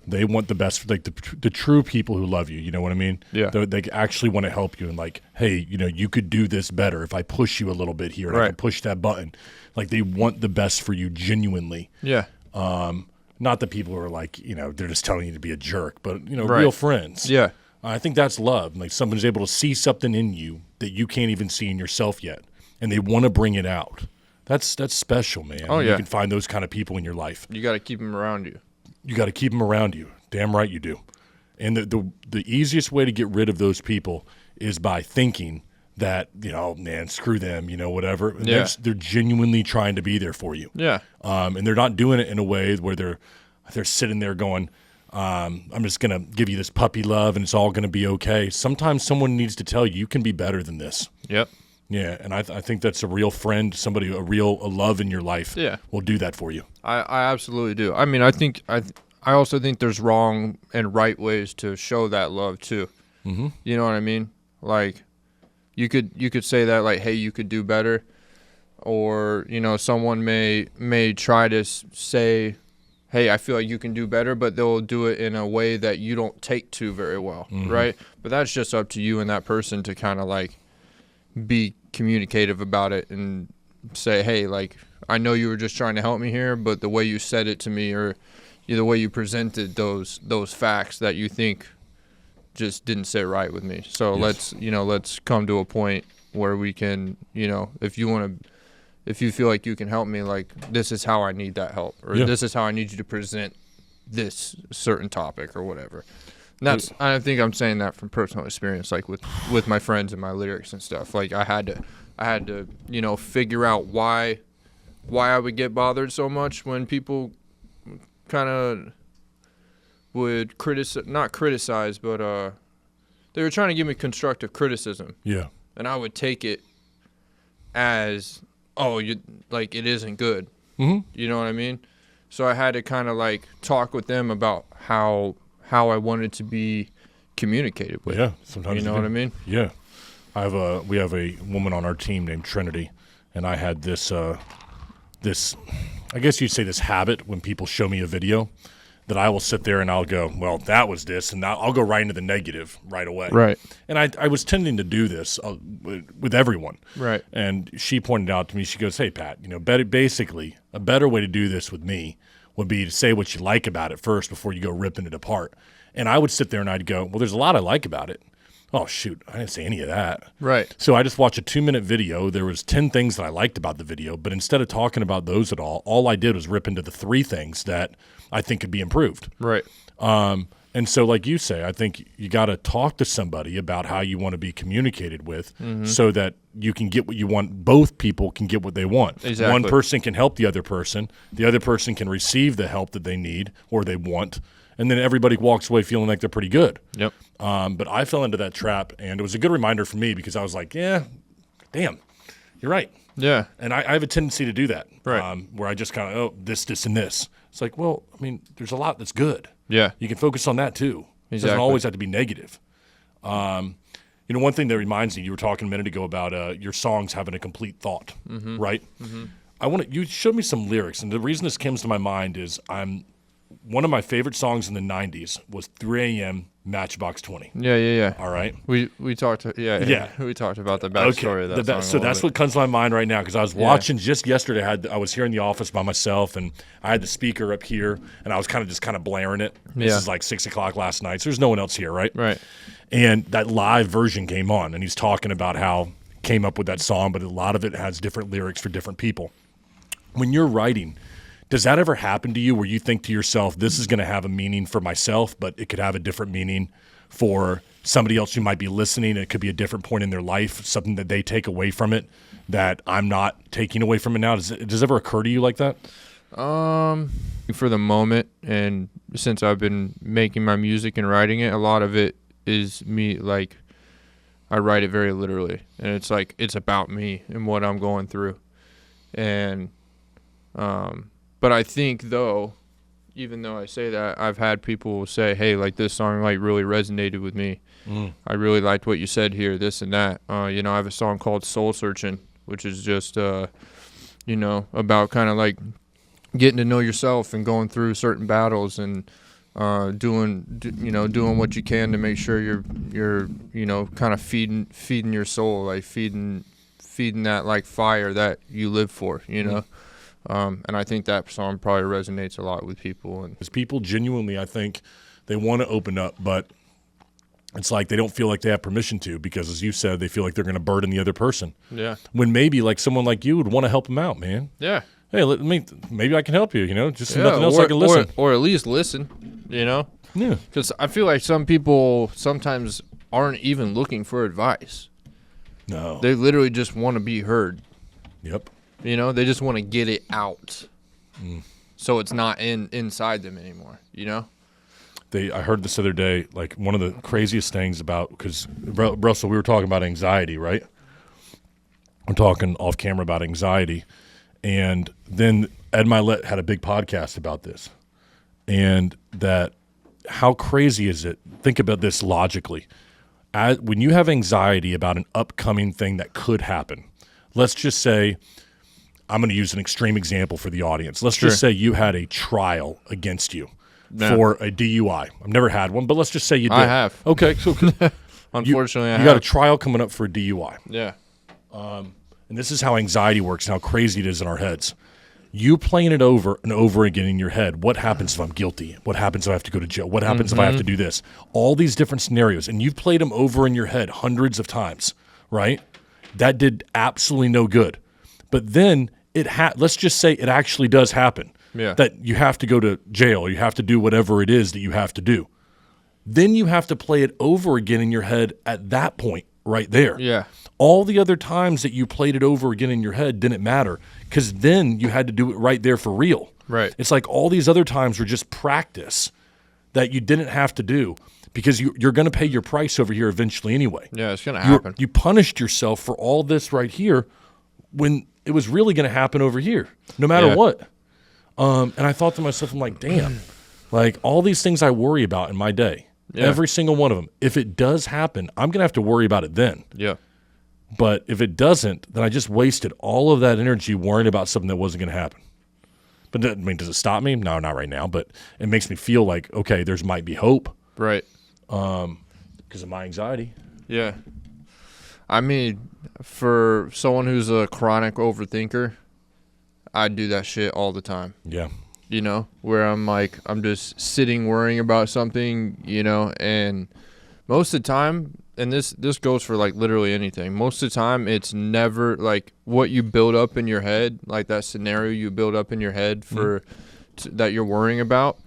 They want the best, like the true people who love you. You know what I mean? Yeah. They actually want to help you and like, hey, you know, you could do this better if I push you a little bit here. And I can push that button. Like they want the best for you genuinely. Yeah. Not the people who are like, you know, they're just telling you to be a jerk, but you know, real friends. Yeah. I think that's love. Like someone's able to see something in you that you can't even see in yourself yet, and they want to bring it out. That's special, man. Oh, yeah. You can find those kind of people in your life. You got to keep them around you. You got to keep them around you. Damn right you do. And the easiest way to get rid of those people is by thinking that, you know, man, screw them, you know, whatever. And Yeah. they're genuinely trying to be there for you. Yeah. And they're not doing it in a way where they're sitting there going, I'm just going to give you this puppy love and it's all going to be okay. Sometimes someone needs to tell you, you can be better than this. Yep. Yeah, and I think that's a real friend, somebody, a love in your life will do that for you. I absolutely do. I mean, I also think there's wrong and right ways to show that love too. Mm-hmm. You know what I mean? Like, you could say that like, hey, you could do better, or you know, someone may try to say, hey, I feel like you can do better, but they'll do it in a way that you don't take to very well, right? But that's just up to you and that person to kind of like be communicative about it and say, hey, like, I know you were just trying to help me here, but the way you said it to me or the way you presented those facts that you think just didn't sit right with me. So let's come to a point where we can, you know, if you feel like you can help me, like, this is how I need that help, or this is how I need you to present this certain topic or whatever. And I think I'm saying that from personal experience, like with my friends and my lyrics and stuff. Like I had to, you know, figure out why I would get bothered so much when people kind of would not criticize, but they were trying to give me constructive criticism. Yeah. And I would take it as, oh, it isn't good. Mm-hmm. You know what I mean? So I had to kind of like talk with them about how I wanted to be communicated with. Yeah, sometimes you know what I mean? Yeah. We have a woman on our team named Trinity, and I had this I guess you'd say this habit when people show me a video that I will sit there and I'll go, well, that was this, and I'll go right into the negative right away. Right. And I was tending to do this with everyone. Right. And she pointed out to me, she goes, hey, Pat, you know, basically a better way to do this with me would be to say what you like about it first before you go ripping it apart. And I would sit there and I'd go, well, there's a lot I like about it. Oh, shoot, I didn't say any of that. Right. So I just watched a 2-minute video. There was 10 things that I liked about the video, but instead of talking about those at all I did was rip into the 3 things that I think could be improved. Right. And so like you say, I think you got to talk to somebody about how you want to be communicated with so that you can get what you want. Both people can get what they want. Exactly. One person can help the other person can receive the help that they need or they want. And then everybody walks away feeling like they're pretty good. Yep. But I fell into that trap, and it was a good reminder for me because I was like, yeah, damn, you're right. Yeah. And I have a tendency to do that. Right. Where I just kind of, this, and this. It's like, well, I mean, there's a lot that's good. Yeah. You can focus on that too. It doesn't always have to be negative. You know, one thing that reminds me, you were talking a minute ago about your songs having a complete thought, right? Mm-hmm. You showed me some lyrics, and the reason this comes to my mind is one of my favorite songs in the 90s was 3 a.m. Matchbox 20. Yeah. All right. We talked. We talked about the backstory of that song. So that's what comes to my mind right now because I was watching just yesterday. I was here in the office by myself, and I had the speaker up here, and I was kind of blaring it. This is like 6 o'clock last night, so there's no one else here, right? Right. And that live version came on, and he's talking about how came up with that song, but a lot of it has different lyrics for different people. When you're writing, does that ever happen to you where you think to yourself, this is going to have a meaning for myself, but it could have a different meaning for somebody else who might be listening? It could be a different point in their life, something that they take away from it that I'm not taking away from it now. Does it ever occur to you like that? For the moment, and since I've been making my music and writing it, a lot of it is me, like, I write it very literally, and it's like, it's about me and what I'm going through. And, but I think, though, even though I say that, I've had people say, hey, like, this song, like, really resonated with me. I really liked what you said here, this and that. You know, I have a song called Soul Searching, which is just, you know, about kind of, like, getting to know yourself and going through certain battles and doing what you can to make sure you're you know, kind of feeding your soul, like feeding that, like, fire that you live for, you know. And I think that song probably resonates a lot with people. And because people genuinely, I think, they want to open up, but it's like they don't feel like they have permission to, because, as you said, they feel like they're going to burden the other person. Yeah. When maybe, like, someone like you would want to help them out, man. Yeah. Hey, maybe I can help you, you know? Just nothing else I can listen. Or at least listen, you know? Yeah. Because I feel like some people sometimes aren't even looking for advice. No. They literally just want to be heard. Yep. You know? They just want to get it out. So it's not inside them anymore, you know? I heard this other day, like, one of the craziest things about, because, Russell, we were talking about anxiety, right? We're talking off camera about anxiety. And then Ed Milet had a big podcast about this. And that, how crazy is it? Think about this logically. When you have anxiety about an upcoming thing that could happen, let's just say, I'm going to use an extreme example for the audience. Let's just say you had a trial against you for a DUI. I've never had one, but let's just say you did. I have. Okay. So Unfortunately, I you have. got a trial coming up for a DUI. Yeah. And this is how anxiety works and how crazy it is in our heads. You playing it over and over again in your head. What happens if I'm guilty? What happens if I have to go to jail? What happens if I have to do this? All these different scenarios. And you've played them over in your head hundreds of times, right? That did absolutely no good. But then let's just say it actually does happen. Yeah. That you have to go to jail or you have to do whatever it is that you have to do. Then you have to play it over again in your head at that point right there. Yeah. All the other times that you played it over again in your head didn't matter, because then you had to do it right there for real. Right. It's like all these other times were just practice that you didn't have to do, because you're going to pay your price over here eventually anyway. Yeah, it's going to happen. You punished yourself for all this right here when it was really going to happen over here, no matter what. And I thought to myself, I'm like, damn, like all these things I worry about in my day, every single one of them, if it does happen, I'm going to have to worry about it then. Yeah. But if it doesn't, then I just wasted all of that energy worrying about something that wasn't going to happen. But I mean, does it stop me? No, not right now. But it makes me feel like, okay, there's might be hope. Right. Because of my anxiety. Yeah. I mean, for someone who's a chronic overthinker, I do that shit all the time. Yeah. You know, where I'm just sitting worrying about something, you know, and most of the time, and this goes for, like, literally anything. Most of the time, it's never, like, what you build up in your head, like that scenario you build up in your head for that you're worrying about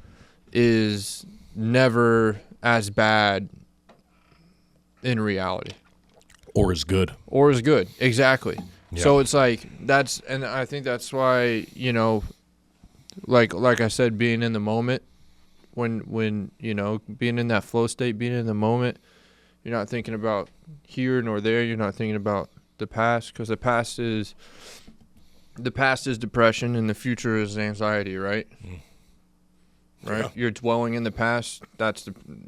is never as bad in reality. Or as good. Or as good, exactly. Yeah. So it's like, and I think that's why, you know, like I said, being in the moment, when you know, being in that flow state, being in the moment, you're not thinking about here nor there. You're not thinking about the past, because the past is depression and the future is anxiety, right? Right. Yeah. You're dwelling in the past.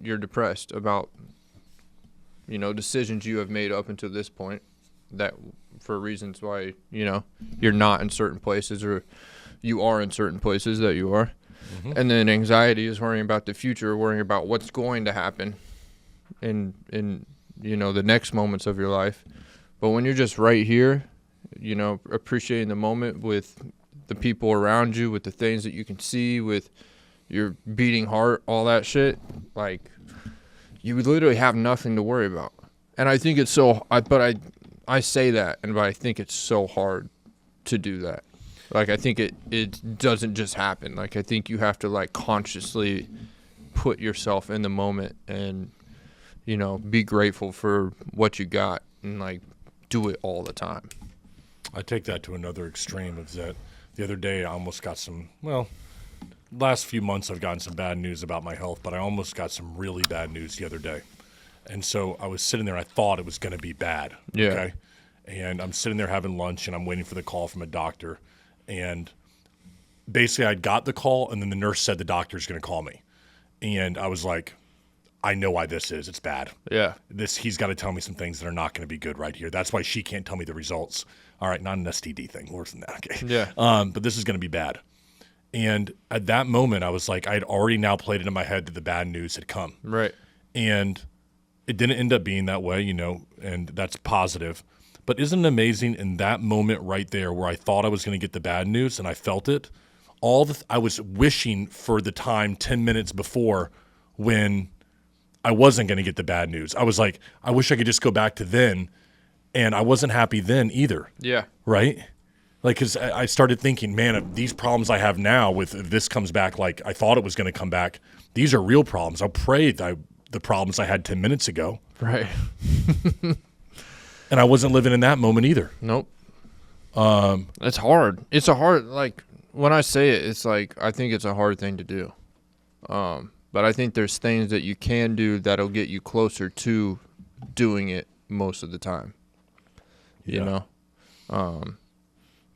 You're depressed about, you know, decisions you have made up until this point, that for reasons why, you know, you're not in certain places, or you are in certain places that you are. And then anxiety is worrying about the future, worrying about what's going to happen in you know, the next moments of your life. But when you're just right here, you know, appreciating the moment with the people around you, with the things that you can see, with your beating heart, all that shit, like, you literally have nothing to worry about. And I think it's I say that, but I think it's so hard to do that. Like, I think it doesn't just happen. Like, I think you have to, like, consciously put yourself in the moment and, you know, be grateful for what you got and, like, do it all the time. I take that to another extreme. Is that the other day I almost got last few months I've gotten some bad news about my health, but I almost got some really bad news the other day. And so I was sitting there, I thought it was going to be bad. Yeah. Okay. And I'm sitting there having lunch and I'm waiting for the call from a doctor. And basically I got the call, and then the nurse said the doctor's going to call me. And I was like, I know why this is. It's bad. Yeah. He's got to tell me some things that are not going to be good right here. That's why she can't tell me the results. All right, not an STD thing. Worse than that. Okay. Yeah. But this is going to be bad. And at that moment, I was like, I had already now played it in my head that the bad news had come. Right. And it didn't end up being that way, and that's positive. But isn't it amazing in that moment right there where I thought I was going to get the bad news and I felt it? I was wishing for the time 10 minutes before when I wasn't going to get the bad news. I was like, I wish I could just go back to then, and I wasn't happy then either. Yeah. Right? Like, because I started thinking, man, if these problems I have now if this comes back like I thought it was going to come back, these are real problems. I'll pray that the problems I had 10 minutes ago. Right. And I wasn't living in that moment either. Nope. It's hard. It's a hard, like, when I say it, it's like, I think it's a hard thing to do. But I think there's things that you can do that'll get you closer to doing it most of the time. You know?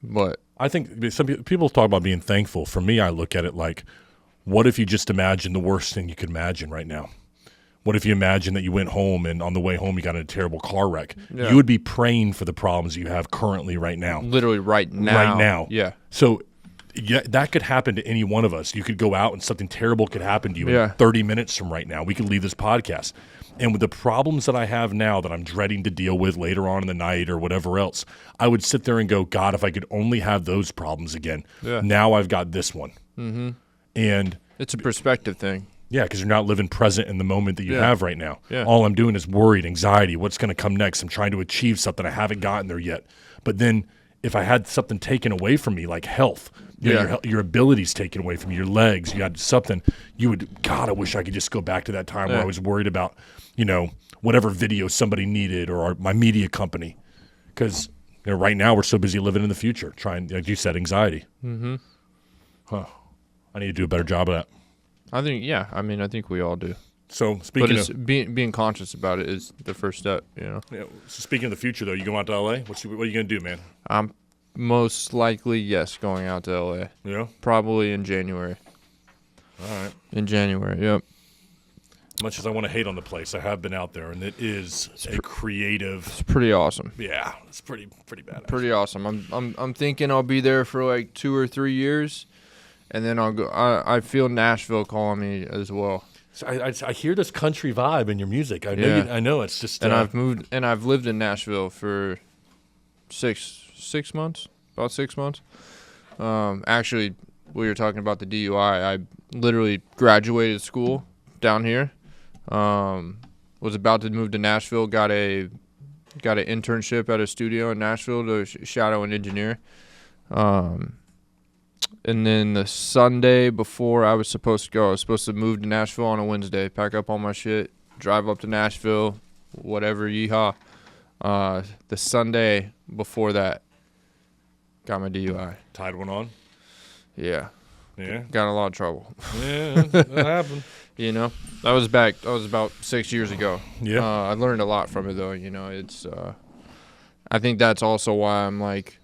But I think some people talk about being thankful. For me, I look at it like, what if you just imagine the worst thing you could imagine right now? What if you imagine that you went home and on the way home you got in a terrible car wreck? Yeah. You would be praying for the problems you have currently right now. Literally right now. Right now. Yeah. So yeah, that could happen to any one of us. You could go out and something terrible could happen to you Yeah. in 30 minutes from right now. We could leave this podcast. And with the problems that I have now that I'm dreading to deal with later on in the night or whatever else, I would sit there and go, God, if I could only have those problems again. Yeah. Now I've got this one. Mm-hmm. And It's a perspective thing. yeah, because you're not living present in the moment that you Yeah. have right now. Yeah. All I'm doing is worried, anxiety, what's going to come next. I'm trying to achieve something. I haven't gotten there yet. But then if I had something taken away from me, like health, your abilities taken away from you, your legs, you had something, you would, God, I wish I could just go back to that time where I was worried about, whatever video somebody needed or my media company. Because right now we're so busy living in the future, trying, like you said, anxiety. Mm-hmm. Huh. I need to do a better job of that. I think we all do. So But speaking it's of being conscious about it is the first step, so speaking of the future, though, you going out to LA? What are you going to do, man? I'm most likely, yes, going out to LA. Yeah. Probably in January. All right. In January, yep. Much as I want to hate on the place, I have been out there, and it is a creative. It's pretty awesome. Yeah, it's pretty bad. Pretty awesome. I'm thinking I'll be there for like 2 or 3 years, and then I'll go. I feel Nashville calling me as well. So I hear this country vibe in your music. I know. Yeah. I know. It's just. And I've lived in Nashville for 6 months, about 6 months. Actually, we were talking about the DUI. I literally graduated school down here. Was about to move to Nashville. Got a internship at a studio in Nashville to shadow an engineer. And then the Sunday before I was supposed to go, I was supposed to move to Nashville on a Wednesday, pack up all my shit, drive up to Nashville, whatever, yeehaw. The Sunday before that, got my DUI. Tied one on. Yeah. Yeah. Got in a lot of trouble. Yeah, that happened. That was about 6 years ago. Yeah. I learned a lot from it, though. It's. I think that's also why I'm like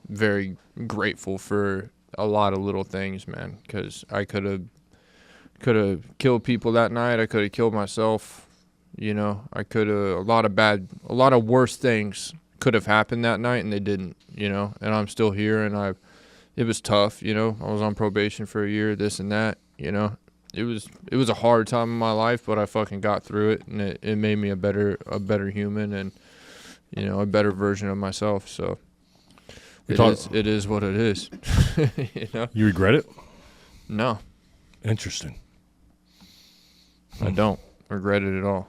very grateful for a lot of little things, man. Because I could have killed people that night. I could have killed myself. I could have a lot of worse things could have happened that night, and they didn't. And I'm still here, and it was tough. I was on probation for a year, this and that. It was a hard time in my life, but I fucking got through it, and it made me a better human, and a better version of myself. So it is what it is. You regret it? No, Interesting. I don't regret it at all.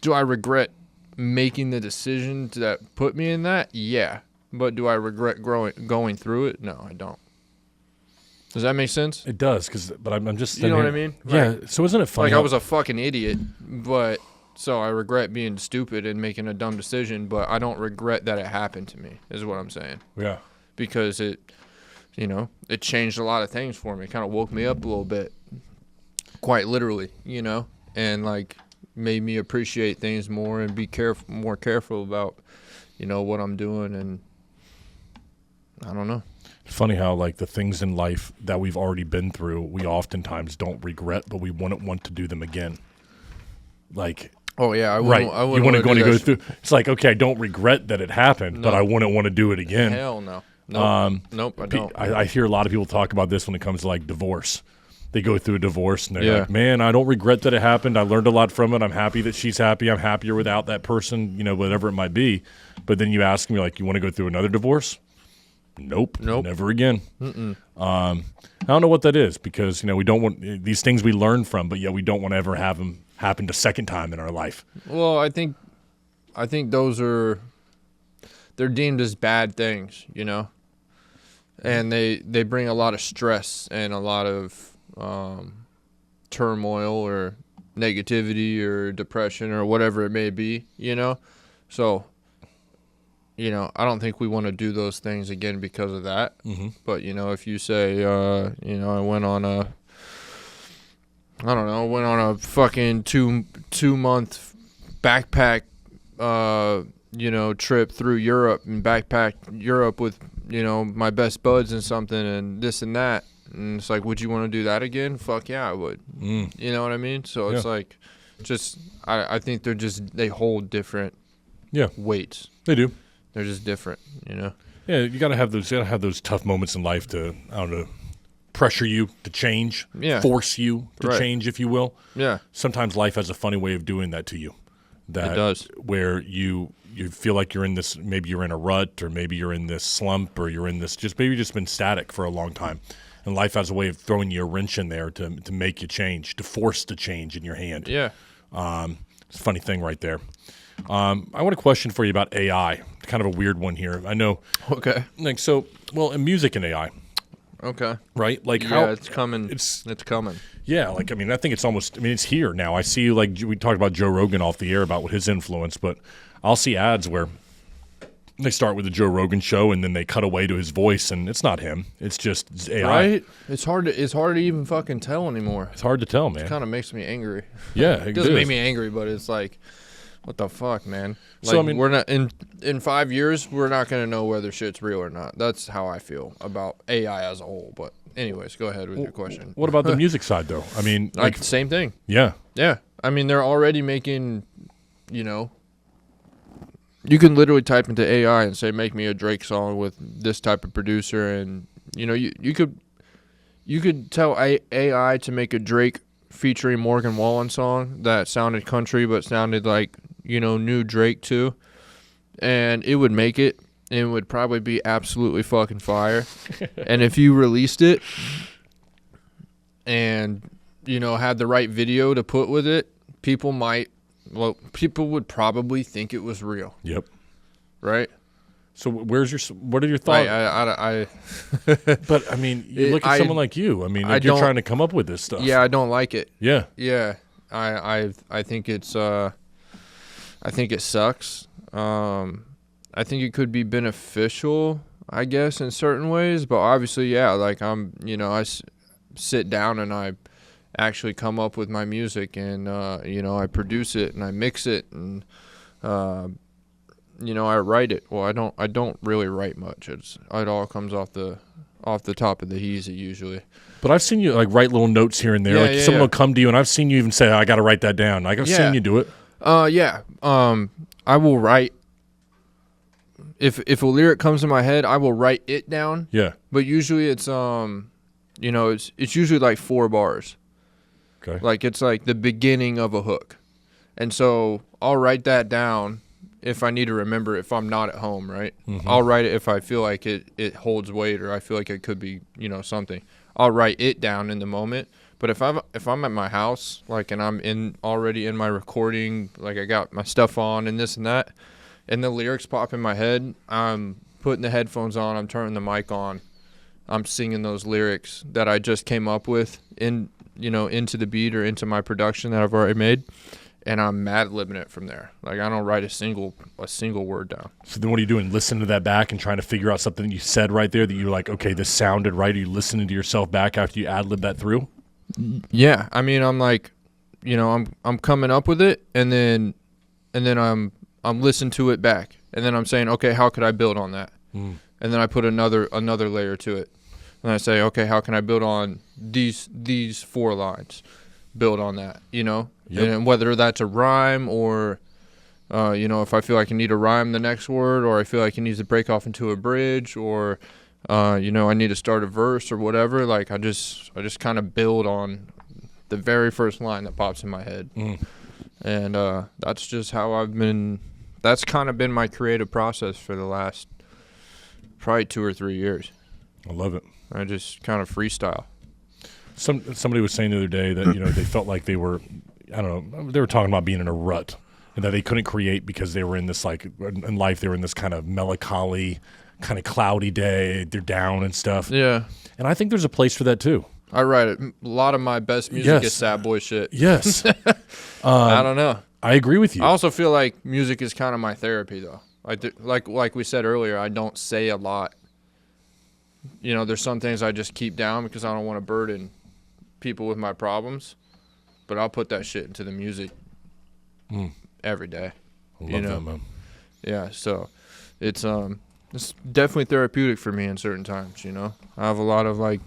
Do I regret making the decision that put me in that? Yeah. But do I regret going through it? No, I don't. Does that make sense? It does, but I'm just. You know what I mean? Yeah. Like, So isn't it funny? I was a fucking idiot, but so I regret being stupid and making a dumb decision, but I don't regret that it happened to me, is what I'm saying. Yeah. Because it changed a lot of things for me. It kind of woke me up a little bit, quite literally, and like made me appreciate things more and be more careful about, what I'm doing, and I don't know. Funny how like the things in life that we've already been through, we oftentimes don't regret, but we wouldn't want to do them again. Like, Oh yeah, I right? wouldn't, I You wouldn't want to wanna do go that through. It's like, okay, I don't regret that it happened, but No. I wouldn't want to do it again. Hell no. Nope. Nope, I don't. I hear a lot of people talk about this when it comes to like divorce. They go through a divorce and they're Yeah. like, man, I don't regret that it happened. I learned a lot from it. I'm happy that she's happy. I'm happier without that person, whatever it might be. But then you ask me, like, you want to go through another divorce? Nope. Never again. I don't know what that is because, we don't want these things we learn from, but yet we don't want to ever have them happen a second time in our life. Well, I think those they're deemed as bad things, and they bring a lot of stress and a lot of turmoil or negativity or depression or whatever it may be, So, I don't think we want to do those things again because of that. Mm-hmm. But, if you say, I went on a fucking two month backpack, trip through Europe and backpack Europe with, my best buds and something and this and that. And it's like, would you want to do that again? Fuck yeah, I would. You know what I mean? So it's like, I think they hold different weights. They do. They're just different, Yeah, you gotta have those tough moments in life to, I don't know, pressure you to change, force you to change, if you will. Yeah. Sometimes life has a funny way of doing that to you. That It does. Where you feel like you're in this, maybe you're in a rut, or maybe you're in this slump, or you're in this maybe just been static for a long time. And life has a way of throwing you a wrench in there to make you change, to force the change in your hand. Yeah. It's a funny thing right there. I want a question for you about AI. Kind of a weird one here. I know. Okay. Like in music and AI, Okay. right? Like Yeah, it's coming. It's coming. yeah. Like I think it's here now. I see like we talked about Joe Rogan off the air about what his influence, but I'll see ads where they start with the Joe Rogan show and then they cut away to his voice and it's not him. It's just AI. Right? It's hard to even fucking tell anymore. It's hard to tell, man. It kind of makes me angry. Yeah, It doesn't make me angry, but it's like, what the fuck, man? Like, So, I mean- we're not in 5 years, we're not gonna know whether shit's real or not. That's how I feel about AI as a whole. But anyways, go ahead with your question. What about the music side though? I mean, Like same thing. yeah. Yeah. I mean, they're already making, you can literally type into AI and say, make me a Drake song with this type of producer. And, you could tell AI to make a Drake featuring Morgan Wallen song that sounded country but sounded like, new Drake too. And it would make it. And it would probably be absolutely fucking fire. And if you released it and, had the right video to put with it, people would probably think it was real. Yep. Right? So what are your thoughts? I But I mean, you look at someone like you. I mean, you're trying to come up with this stuff. yeah, I don't like it. Yeah. Yeah. I think it's I think it sucks. I think it could be beneficial, I guess, in certain ways, but obviously, yeah, like I sit down and I actually come up with my music and I produce it and I mix it and I write it. Well, I don't really write much. It all comes off the top of the Heezy usually. But I've seen you like write little notes here and there. Yeah, like yeah, someone yeah. will come to you, and I've seen you even say, "I got to write that down." Like I've seen you do it. Yeah. I will write. If a lyric comes to my head, I will write it down. Yeah. But usually it's it's usually like 4 bars. Okay. Like it's like the beginning of a hook. And so I'll write that down if I need to remember if I'm not at home, right? Mm-hmm. I'll write it if I feel like it holds weight or I feel like it could be, something. I'll write it down in the moment. But if I'm at my house, like, and I'm already in my recording, like I got my stuff on and this and that, and the lyrics pop in my head, I'm putting the headphones on, I'm turning the mic on, I'm singing those lyrics that I just came up with into the beat or into my production that I've already made, and I'm mad-libbing it from there. Like I don't write a single word down. So then what are you doing? Listening to that back and trying to figure out something that you said right there that you're like, okay, this sounded right. Are you listening to yourself back after you ad-lib that through? Yeah, I mean, I'm like, I'm coming up with it, and then I'm listening to it back, and then I'm saying, okay, how could I build on that? and then I put another layer to it, and I say, okay, how can I build on these 4 lines, build on that, you know, and whether that's a rhyme or, you know, if I feel like I need to rhyme the next word, or I feel like it needs to break off into a bridge, or, you know, I need to start a verse or whatever. Like I just kind of build on the very first line that pops in my head, and that's just how that's kind of been my creative process for the last probably 2 or 3 years. I love it. I just kind of freestyle. Somebody was saying the other day that, you know, they felt like they were, I don't know, they were talking about being in a rut and that they couldn't create because they were in this, like, in life, they were in this kind of melancholy, kind of cloudy day. They're down and stuff. Yeah. And I think there's a place for that too. I write it. A lot of my best music is sad boy shit. Yes. I don't know. I agree with you. I also feel like music is kind of my therapy, though. Like we said earlier, I don't say a lot. You know, there's some things I just keep down because I don't want to burden people with my problems. But I'll put that shit into the music every day. I love that, man. Yeah, so it's definitely therapeutic for me in certain times, you know. I have a lot of, like,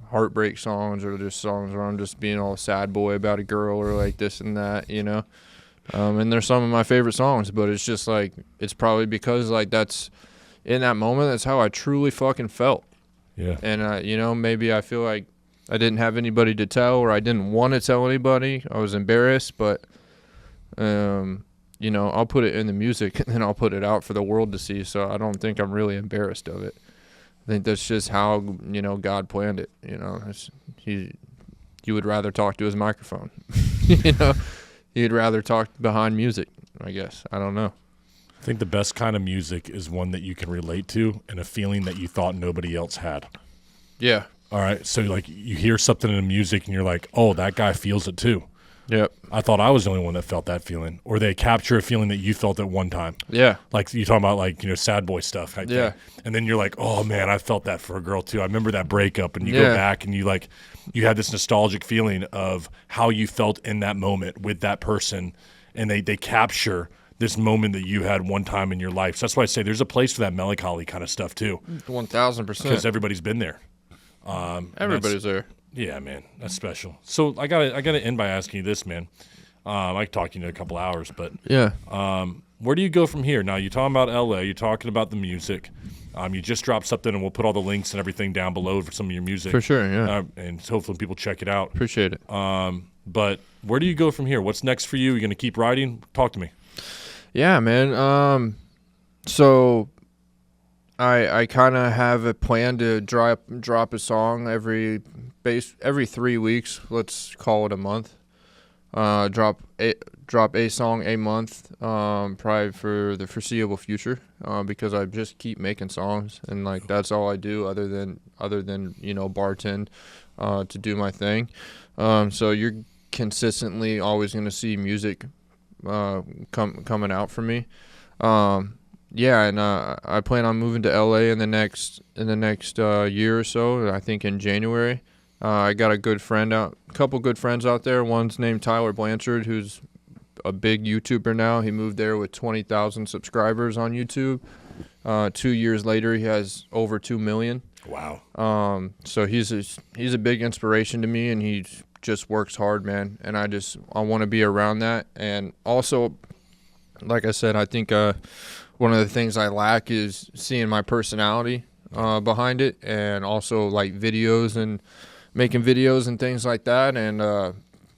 heartbreak songs or just songs where I'm just being all sad boy about a girl or, like, this and that, you know. And they're some of my favorite songs, but it's just, like, it's probably because, like, that's, in that moment, that's how I truly fucking felt. Yeah. And, you know, maybe I feel like I didn't have anybody to tell, or I didn't want to tell anybody. I was embarrassed, but, you know, I'll put it in the music and then I'll put it out for the world to see. So I don't think I'm really embarrassed of it. I think that's just how, you know, God planned it. You know, you would rather talk to his microphone, you know, you'd rather talk behind music, I guess. I don't know. I think the best kind of music is one that you can relate to and a feeling that you thought nobody else had. Yeah. All right. So, like, you hear something in the music and you're like, oh, that guy feels it too. Yep. I thought I was the only one that felt that feeling. Or they capture a feeling that you felt at one time. Yeah. Like, you're talking about, like, you know, sad boy stuff. I think. Yeah. And then you're like, oh, man, I felt that for a girl too. I remember that breakup. And you go back and you, like, you had this nostalgic feeling of how you felt in that moment with that person. And they capture this moment that you had one time in your life. So that's why I say there's a place for that melancholy kind of stuff too. 1,000%. Because everybody's been there. Everybody's there. Yeah, man, that's special. So I gotta end by asking you this, man. I could talk to you in a couple hours, but Yeah. where do you go from here? Now you're talking about LA. You're talking about the music. You just dropped something, and we'll put all the links and everything down below for some of your music. For sure, yeah. And hopefully people check it out. Appreciate it. But where do you go from here? What's next for you? You gonna keep writing? Talk to me. Yeah, man. So I kind of have a plan to drop a song every 3 weeks. Let's call it a month. Drop a song a month, probably for the foreseeable future, because I just keep making songs, and, like, that's all I do other than you know, bartend, to do my thing. So you're consistently always gonna see music coming out for me. Yeah, and I plan on moving to LA in the next year or so. I think in January. I got a couple good friends out there. One's named Tyler Blanchard, who's a big YouTuber now. He moved there with 20,000 subscribers on YouTube. 2 years later, he has over 2 million. Wow. So he's a big inspiration to me, and he just works hard, man. And I want to be around that. And also, like I said, I think one of the things I lack is seeing my personality behind it, and also, like, videos and making videos and things like that. And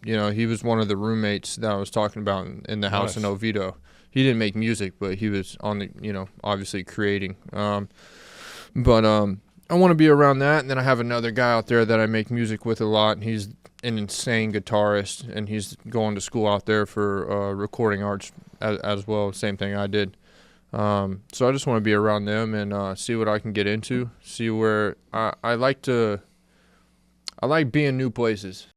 you know, he was one of the roommates that I was talking about in the house in Oviedo. He didn't make music, but he was on the, you know, obviously creating. But I want to be around that. And then I have another guy out there that I make music with a lot, and he's an insane guitarist, and he's going to school out there for recording arts as well. Same thing I did. So I just want to be around them and see what I can get into. See where I like being new places.